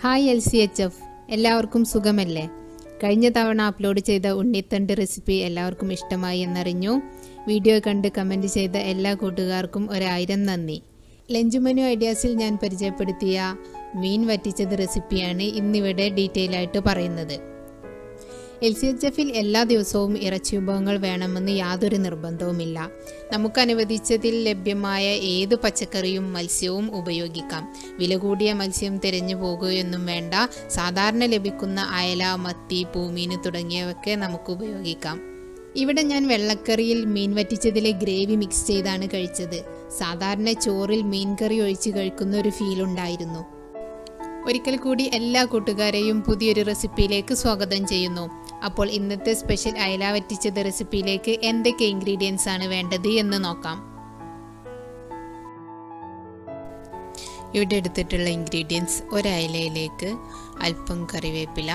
Hi Lchf, എല്ലാവർക്കും സുഖമല്ലേ? കഴിഞ്ഞ തവണ അപ്ലോഡ് ചെയ്ത ഉണ്ണിത്തണ്ട് റെസിപ്പി എല്ലാവർക്കും ഇഷ്ടമായി എന്നറിഞ്ഞു. വീഡിയോ കണ്ട് കമൻറ്റ് ചെയ്ത എല്ലാ കൂട്ടുകാർക്കും 1000 നന്ദി. ലഞ്ച് മെനു ഐഡിയാസിൽ ഞാൻ പരിചയപ്പെടുത്തിയ മീൻ വറ്റിച്ചത് റെസിപ്പിയാണ് ഇന്നിവിടെ ഡീറ്റെയിൽ ആയിട്ട് പറയുന്നത്. Lchfൽ എല്ലാ ദിവസവും ഇറച്ചി വിഭവങ്ങൾ വേണമെന്ന് യാതൊരു നിർബന്ധവുമില്ല. നമുക്ക് അനുവദിച്ചതിൽ ലഭ്യമായ ഏത് പച്ചക്കറിയും മത്സ്യവും ഉപയോഗിക്കാം. വില കൂടിയ മത്സ്യം തിരഞ്ഞു പോകുകയൊന്നും വേണ്ട. സാധാരണ ലഭിക്കുന്ന അയല, മത്തി, പൂമീൻ തുടങ്ങിയവയൊക്കെ നമുക്ക് ഉപയോഗിക്കാം. ഇവിടെ ഞാൻ വെള്ളക്കറിയിൽ മീൻ വറ്റിച്ചതിലെ ഗ്രേവി മിക്സ് ചെയ്താണ് കഴിച്ചത്. സാധാരണ ചോറിൽ മീൻ കറി ഒഴിച്ച് കഴിക്കുന്ന ഒരു ഫീൽ ഉണ്ടായിരുന്നു. ഒരിക്കൽ കൂടി എല്ലാ കൂട്ടുകാരെയും പുതിയൊരു റെസിപ്പിയിലേക്ക് സ്വാഗതം ചെയ്യുന്നു. അപ്പോൾ ഇന്നത്തെ സ്പെഷ്യൽ അയല വറ്റിച്ചത് റെസിപ്പിയിലേക്ക് എന്തൊക്കെ ഇൻഗ്രീഡിയൻസ് ആണ് വേണ്ടത് എന്ന് നോക്കാം. ഇവിടെ എടുത്തിട്ടുള്ള ഇൻഗ്രീഡിയൻസ്: ഒരു അയലയിലേക്ക് അല്പം കറിവേപ്പില,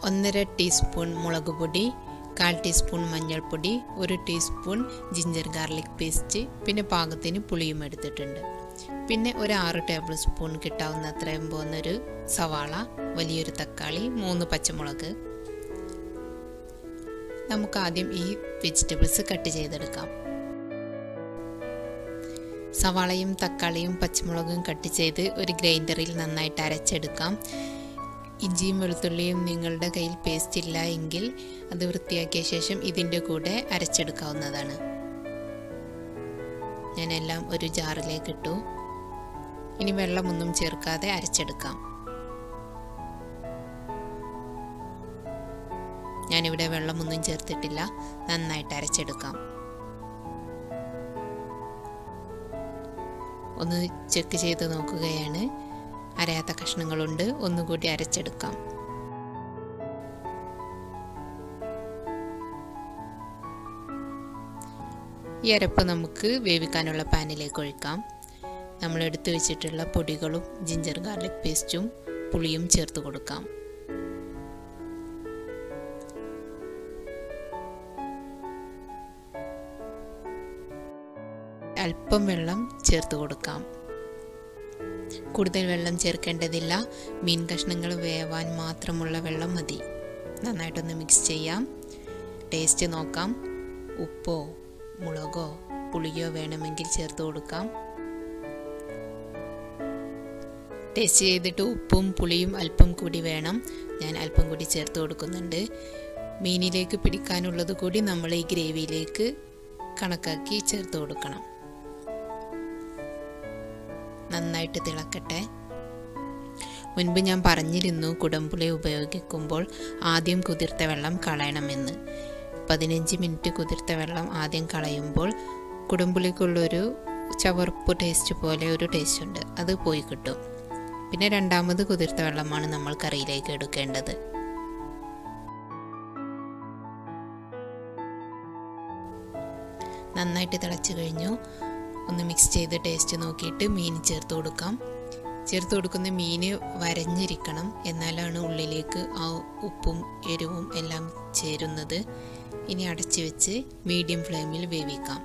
1.5 ടീസ്പൂൺ മുളക് പൊടി, 1/4 ടീസ്പൂൺ മഞ്ഞൾപ്പൊടി, 1 ടീസ്പൂൺ ജിഞ്ചർ ഗാർലിക് പേസ്റ്റ്, പിന്നെ പാകത്തിന് പുളിയും എടുത്തിട്ടുണ്ട്. പിന്നെ ഒരു 6 ടേബിൾ സ്പൂൺ കിട്ടാവുന്ന അത്രയും പോകുന്നൊരു സവാള, വലിയൊരു തക്കാളി, 3 പച്ചമുളക്. നമുക്ക് ആദ്യം ഈ വെജിറ്റബിൾസ് കട്ട് ചെയ്തെടുക്കാം. സവാളയും തക്കാളിയും പച്ചമുളകും കട്ട് ചെയ്ത് ഒരു ഗ്രൈൻഡറിൽ നന്നായിട്ട് അരച്ചെടുക്കാം. ഇഞ്ചിയും വെളുത്തുള്ളിയും നിങ്ങളുടെ കയ്യിൽ പേസ്റ്റ് ഇല്ല എങ്കിൽ അത് വൃത്തിയാക്കിയ ശേഷം ഇതിൻ്റെ കൂടെ അരച്ചെടുക്കാവുന്നതാണ്. ഞാനെല്ലാം ഒരു ജാറിലേക്ക് ഇട്ടു. ഇനി വെള്ളമൊന്നും ചേർക്കാതെ അരച്ചെടുക്കാം. ഞാനിവിടെ വെള്ളമൊന്നും ചേർത്തിട്ടില്ല, നന്നായിട്ട് അരച്ചെടുക്കാം. ഒന്ന് ചെക്ക് ചെയ്ത് നോക്കുകയാണ്. അരയാത്ത കഷ്ണങ്ങളുണ്ട്, ഒന്നുകൂടി അരച്ചെടുക്കാം. ഈ അരപ്പ് നമുക്ക് വേവിക്കാനുള്ള പാനിലേക്ക് ഒഴിക്കാം. നമ്മൾ എടുത്തു വെച്ചിട്ടുള്ള പൊടികളും ജിഞ്ചർ ഗാർലിക് പേസ്റ്റും പുളിയും ചേർത്ത് കൊടുക്കാം. അല്പം വെള്ളം ചേർത്ത് കൊടുക്കാം. കൂടുതൽ വെള്ളം ചേർക്കേണ്ടതില്ല. മീൻ കഷ്ണങ്ങൾ വേവാൻ മാത്രമുള്ള വെള്ളം മതി. നന്നായിട്ടൊന്ന് മിക്സ് ചെയ്യാം. ടേസ്റ്റ് നോക്കാം. ഉപ്പോ മുളകോ പുളിയോ വേണമെങ്കിൽ ചേർത്ത് കൊടുക്കാം. ടേസ്റ്റ് ചെയ്തിട്ട് ഉപ്പും പുളിയും അല്പം കൂടി വേണം. ഞാൻ അല്പം കൂടി ചേർത്ത് കൊടുക്കുന്നുണ്ട്. മീനിലേക്ക് പിടിക്കാനുള്ളത് കൂടി നമ്മൾ ഈ ഗ്രേവിയിലേക്ക് കണക്കാക്കി ചേർത്ത് കൊടുക്കണം. നന്നായിട്ട് തിളക്കട്ടെ. മുൻപ് ഞാൻ പറഞ്ഞിരുന്നു, കുടംപുളി ഉപയോഗിക്കുമ്പോൾ ആദ്യം കുതിർത്ത വെള്ളം കളയണമെന്ന്. 15 മിനിറ്റ് കുതിർത്ത വെള്ളം ആദ്യം കളയുമ്പോൾ കുടംപുളിക്കുള്ളൊരു ചവർപ്പ് ടേസ്റ്റ് പോലെ ഒരു ടേസ്റ്റ് ഉണ്ട്, അത് പോയി കിട്ടും. പിന്നെ രണ്ടാമത് കുതിർത്ത വെള്ളമാണ് നമ്മൾ കറിയിലേക്ക് എടുക്കേണ്ടത്. നന്നായിട്ട് തിളച്ചു കഴിഞ്ഞു. ഒന്ന് മിക്സ് ചെയ്ത് ടേസ്റ്റ് നോക്കിയിട്ട് മീൻ ചേർത്ത് കൊടുക്കാം. ചേർത്ത് കൊടുക്കുന്ന മീൻ വരഞ്ഞിരിക്കണം, എന്നാലാണ് ഉള്ളിലേക്ക് ആ ഉപ്പും എരിവും എല്ലാം ചേരുന്നത്. ഇനി അടച്ചു വെച്ച് മീഡിയം ഫ്ലെയിമിൽ വേവിക്കാം.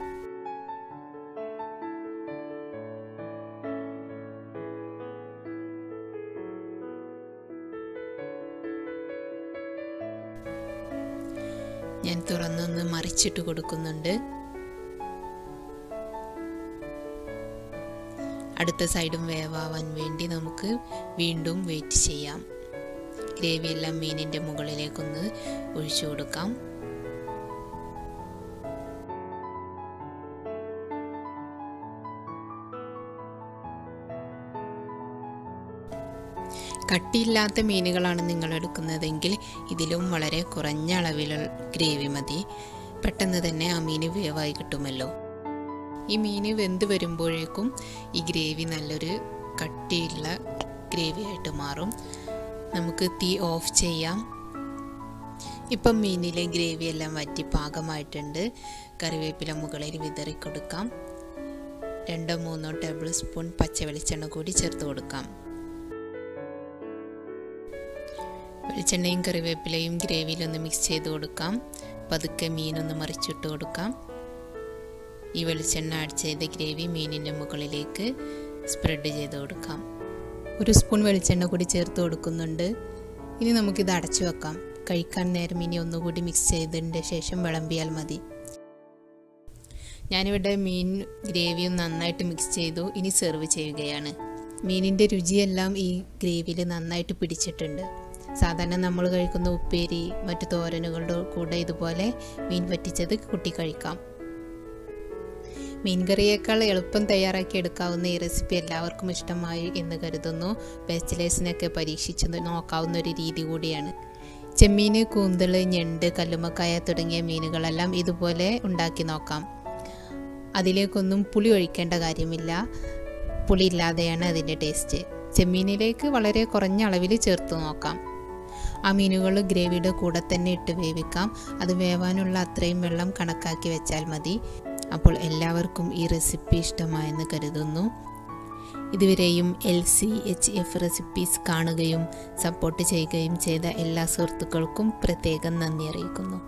ഞാൻ തുറന്നൊന്ന് മറിച്ചിട്ട് കൊടുക്കുന്നുണ്ട്. അടുത്ത സൈഡും വേവാൻ വേണ്ടി നമുക്ക് വീണ്ടും വെയിറ്റ് ചെയ്യാം. ഗ്രേവി എല്ലാം മീനിൻ്റെ മുകളിലേക്കൊന്ന് ഒഴിച്ചു കൊടുക്കാം. കട്ടിയില്ലാത്ത മീനുകളാണ് നിങ്ങൾ എടുക്കുന്നതെങ്കിൽ ഇതിലും വളരെ കുറഞ്ഞ അളവിലുള്ള ഗ്രേവി മതി. പെട്ടെന്ന് തന്നെ ആ മീൻ വേവായി കിട്ടുമല്ലോ. ഈ മീൻ വെന്ത് വരുമ്പോഴേക്കും ഈ ഗ്രേവി നല്ലൊരു കട്ടിയുള്ള ഗ്രേവി ആയിട്ട് മാറും. നമുക്ക് തീ ഓഫ് ചെയ്യാം. ഇപ്പം മീനിലെ ഗ്രേവി എല്ലാം വറ്റി പാകമായിട്ടുണ്ട്. കറിവേപ്പില മുകളിൽ വിതറി കൊടുക്കാം. 2-3 ടേബിൾ സ്പൂൺ പച്ച വെളിച്ചെണ്ണ കൂടി ചേർത്ത് കൊടുക്കാം. വെളിച്ചെണ്ണയും കറിവേപ്പിലയും ഗ്രേവിയിലൊന്ന് മിക്സ് ചെയ്ത് കൊടുക്കാം. പതുക്കെ മീനൊന്ന് മറിച്ചിട്ട് കൊടുക്കാം. ഈ വെളിച്ചെണ്ണ ആഡ് ചെയ്ത ഗ്രേവി മീനിൻ്റെ മുകളിലേക്ക് സ്പ്രെഡ് ചെയ്ത് കൊടുക്കാം. 1 സ്പൂൺ വെളിച്ചെണ്ണ കൂടി ചേർത്ത് കൊടുക്കുന്നുണ്ട്. ഇനി നമുക്കിത് അടച്ചു വെക്കാം. കഴിക്കാൻ നേരം ഇനി ഒന്നുകൂടി മിക്സ് ചെയ്തതിൻ്റെ ശേഷം വിളമ്പിയാൽ മതി. ഞാനിവിടെ മീൻ ഗ്രേവിയും നന്നായിട്ട് മിക്സ് ചെയ്തു. ഇനി സെർവ് ചെയ്യുകയാണ്. മീനിൻ്റെ രുചിയെല്ലാം ഈ ഗ്രേവിയിൽ നന്നായിട്ട് പിടിച്ചിട്ടുണ്ട്. സാധാരണ നമ്മൾ കഴിക്കുന്ന ഉപ്പേരി മറ്റു തോരനുകളുടെ കൂടെ ഇതുപോലെ മീൻ വറ്റിച്ചത് കൂട്ടി കഴിക്കാം. മീൻ കറിയേക്കാൾ എളുപ്പം തയ്യാറാക്കി എടുക്കാവുന്ന ഈ റെസിപ്പി എല്ലാവർക്കും ഇഷ്ടമായി എന്ന് കരുതുന്നു. ബാച്ചിലേഴ്സിനൊക്കെ പരീക്ഷിച്ച് നോക്കാവുന്ന ഒരു രീതി കൂടിയാണ്. ചെമ്മീൻ, കൂന്തൽ, ഞണ്ട്, കല്ലുമ്മക്കായ തുടങ്ങിയ മീനുകളെല്ലാം ഇതുപോലെ ഉണ്ടാക്കി നോക്കാം. അതിലേക്കൊന്നും പുളി ഒഴിക്കേണ്ട കാര്യമില്ല. പുളി ഇല്ലാതെയാണ് അതിൻ്റെ ടേസ്റ്റ്. ചെമ്മീനിലേക്ക് വളരെ കുറഞ്ഞ അളവിൽ ചേർത്ത് നോക്കാം. ആ മീനുകൾ ഗ്രേവിയുടെ കൂടെ തന്നെ ഇട്ട് വേവിക്കാം. അത് വേവാനുള്ള അത്രയും വെള്ളം കണക്കാക്കി വെച്ചാൽ മതി. അപ്പോൾ എല്ലാവർക്കും ഈ റെസിപ്പി ഇഷ്ടമായെന്ന് കരുതുന്നു. ഇതുവരെയും LCHF റെസിപ്പീസ് കാണുകയും സപ്പോർട്ട് ചെയ്യുകയും ചെയ്ത എല്ലാ സുഹൃത്തുക്കൾക്കും പ്രത്യേകം നന്ദി അറിയിക്കുന്നു.